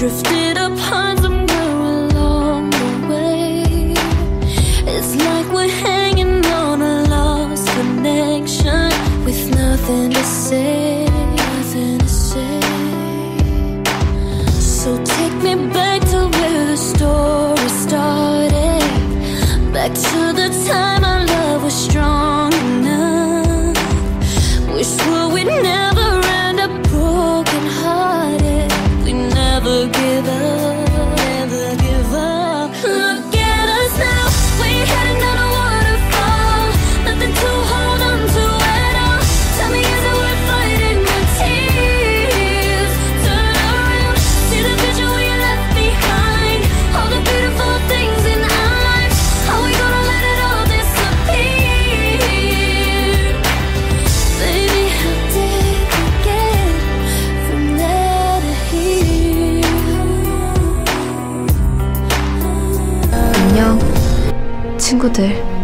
drifted apart somewhere along the way. It's like we're hanging on a lost connection with nothing to say, nothing to say. So take me back to where the story started, back to the time our love was strong enough. Wish we'd never end up broken hearted. We never give up, never give up. Look at us now, we're heading down a waterfall. Nothing to hold on to at all. Tell me, is it worth fighting the tears? Turn around, see the vision we left behind. All the beautiful things in our lives. How we gonna let it all disappear? Baby, how did we get from there to here? 안녕, 친구들.